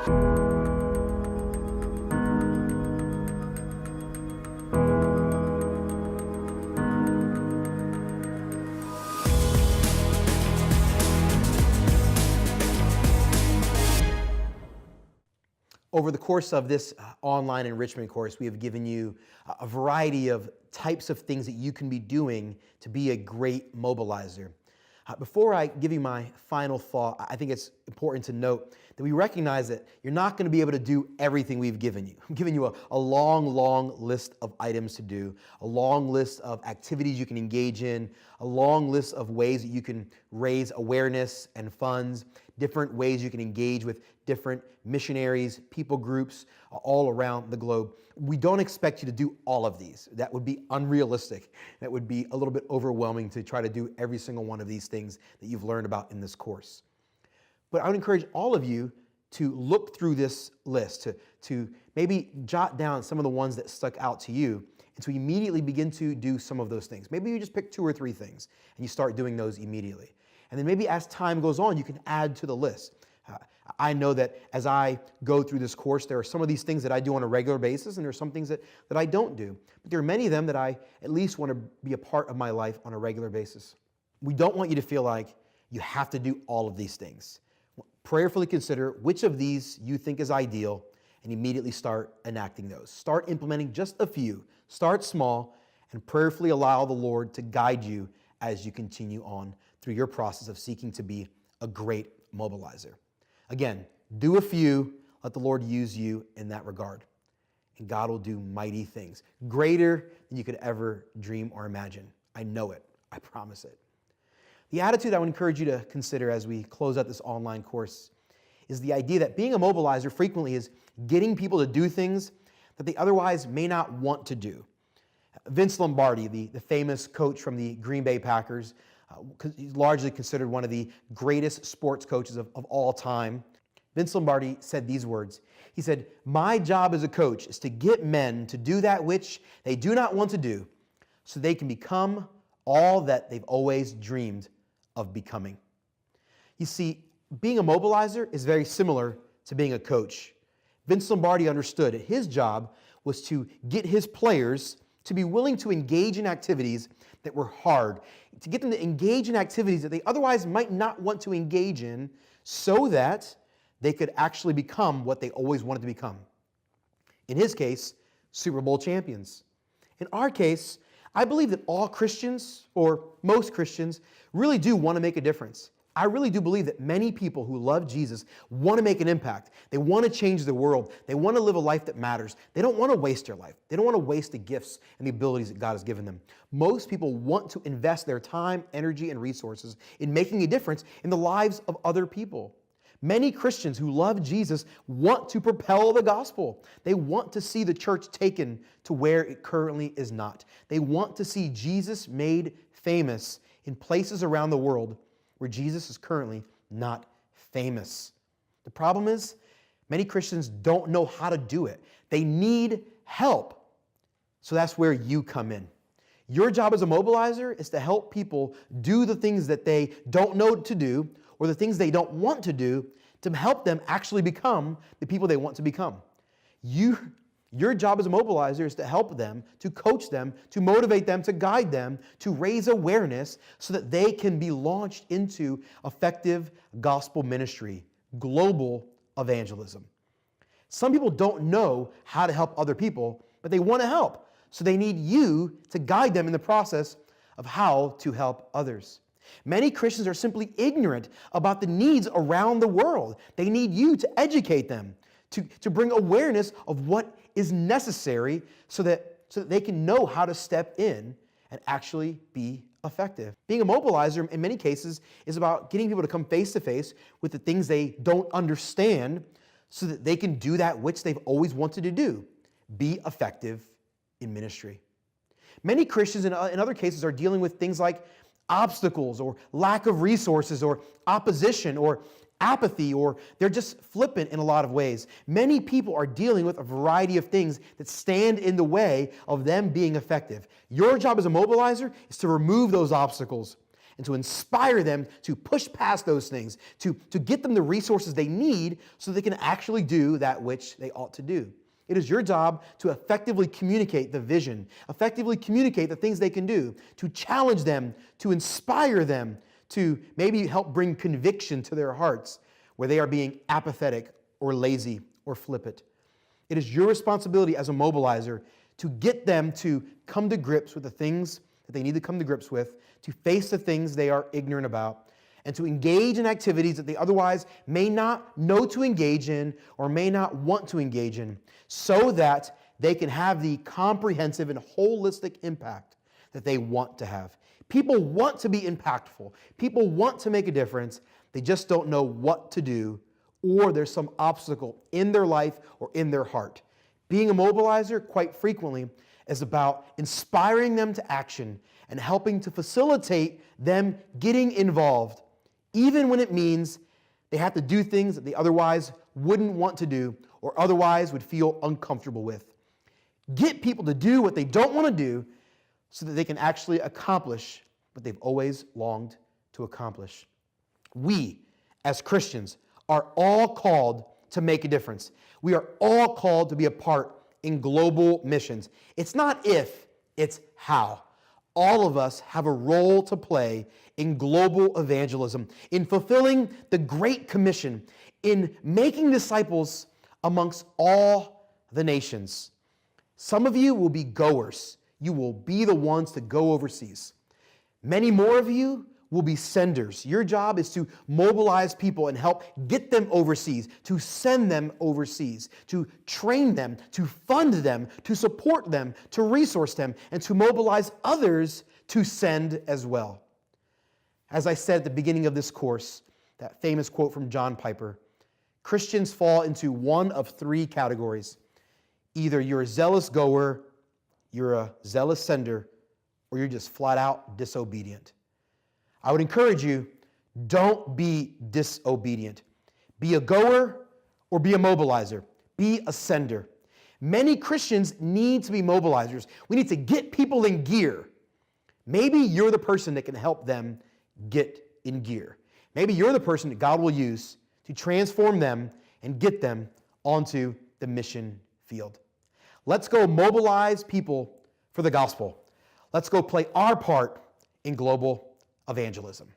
Over the course of this online enrichment course, we have given you a variety of types of things that you can be doing to be a great mobilizer. Before I give you my final thought, I think it's important to note that we recognize that you're not going to be able to do everything we've given you. I'm giving you a long list of items to do, a long list of activities you can engage in, a long list of ways that you can raise awareness and funds, different ways you can engage with different missionaries, people groups all around the globe. We don't expect you to do all of these. That would be unrealistic. That would be a little bit overwhelming to try to do every single one of these things that you've learned about in this course. But I would encourage all of you to look through this list, to maybe jot down some of the ones that stuck out to you, and to immediately begin to do some of those things. Maybe you just pick 2 or 3 things and you start doing those immediately. And then maybe as time goes on, you can add to the list. I know that as I go through this course, there are some of these things that I do on a regular basis, and there are some things that I don't do. But there are many of them that I at least want to be a part of my life on a regular basis. We don't want you to feel like you have to do all of these things. Prayerfully consider which of these you think is ideal and immediately start enacting those. Start implementing just a few. Start small and prayerfully allow the Lord to guide you as you continue on through your process of seeking to be a great mobilizer. Again, do a few, let the Lord use you in that regard. And God will do mighty things, greater than you could ever dream or imagine. I know it. I promise it. The attitude I would encourage you to consider as we close out this online course is the idea that being a mobilizer frequently is getting people to do things that they otherwise may not want to do. Vince Lombardi, the famous coach from the Green Bay Packers, he's largely considered one of the greatest sports coaches of all time. Vince Lombardi said these words. He said, "My job as a coach is to get men to do that which they do not want to do so they can become all that they've always dreamed of becoming." You see, being a mobilizer is very similar to being a coach. Vince Lombardi understood that his job was to get his players to be willing to engage in activities that were hard, to get them to engage in activities that they otherwise might not want to engage in so that they could actually become what they always wanted to become. In his case, Super Bowl champions. In our case, I believe that all Christians, or most Christians, really do want to make a difference. I really do believe that many people who love Jesus want to make an impact. They want to change the world. They want to live a life that matters. They don't want to waste their life. They don't want to waste the gifts and the abilities that God has given them. Most people want to invest their time, energy, and resources in making a difference in the lives of other people. Many Christians who love Jesus want to propel the gospel. They want to see the church taken to where it currently is not. They want to see Jesus made famous in places around the world where Jesus is currently not famous. The problem is, many Christians don't know how to do it. They need help. So that's where you come in. Your job as a mobilizer is to help people do the things that they don't know to do or the things they don't want to do to help them actually become the people they want to become. Your job as a mobilizer is to help them, to coach them, to motivate them, to guide them, to raise awareness so that they can be launched into effective gospel ministry, global evangelism. Some people don't know how to help other people, but they want to help. So they need you to guide them in the process of how to help others. Many Christians are simply ignorant about the needs around the world. They need you to educate them, to bring awareness of what is necessary so that they can know how to step in and actually be effective. Being a mobilizer, in many cases, is about getting people to come face to face with the things they don't understand so that they can do that which they've always wanted to do, be effective in ministry. Many Christians, in other cases, are dealing with things like obstacles or lack of resources or opposition or apathy, or they're just flippant in a lot of ways. Many people are dealing with a variety of things that stand in the way of them being effective. Your job as a mobilizer is to remove those obstacles and to inspire them to push past those things, to get them the resources they need so they can actually do that which they ought to do. It is your job to effectively communicate the vision, effectively communicate the things they can do, to challenge them, to inspire them, to maybe help bring conviction to their hearts where they are being apathetic or lazy or flippant. It is your responsibility as a mobilizer to get them to come to grips with the things that they need to come to grips with, to face the things they are ignorant about, and to engage in activities that they otherwise may not know to engage in or may not want to engage in, so that they can have the comprehensive and holistic impact that they want to have. People want to be impactful. People want to make a difference. They just don't know what to do, or there's some obstacle in their life or in their heart. Being a mobilizer, quite frequently, is about inspiring them to action and helping to facilitate them getting involved, even when it means they have to do things that they otherwise wouldn't want to do or otherwise would feel uncomfortable with. Get people to do what they don't want to do so that they can actually accomplish what they've always longed to accomplish. We, as Christians, are all called to make a difference. We are all called to be a part in global missions. It's not if, it's how. All of us have a role to play in global evangelism, in fulfilling the Great Commission, in making disciples amongst all the nations. Some of you will be goers. You will be the ones to go overseas. Many more of you will be senders. Your job is to mobilize people and help get them overseas, to send them overseas, to train them, to fund them, to support them, to resource them, and to mobilize others to send as well. As I said at the beginning of this course, that famous quote from John Piper, Christians fall into one of three categories. Either you're a zealous goer, you're a zealous sender, or you're just flat out disobedient. I would encourage you, don't be disobedient. Be a goer or be a mobilizer. Be a sender. Many Christians need to be mobilizers. We need to get people in gear. Maybe you're the person that can help them get in gear. Maybe you're the person that God will use to transform them and get them onto the mission field. Let's go mobilize people for the gospel. Let's go play our part in global evangelism.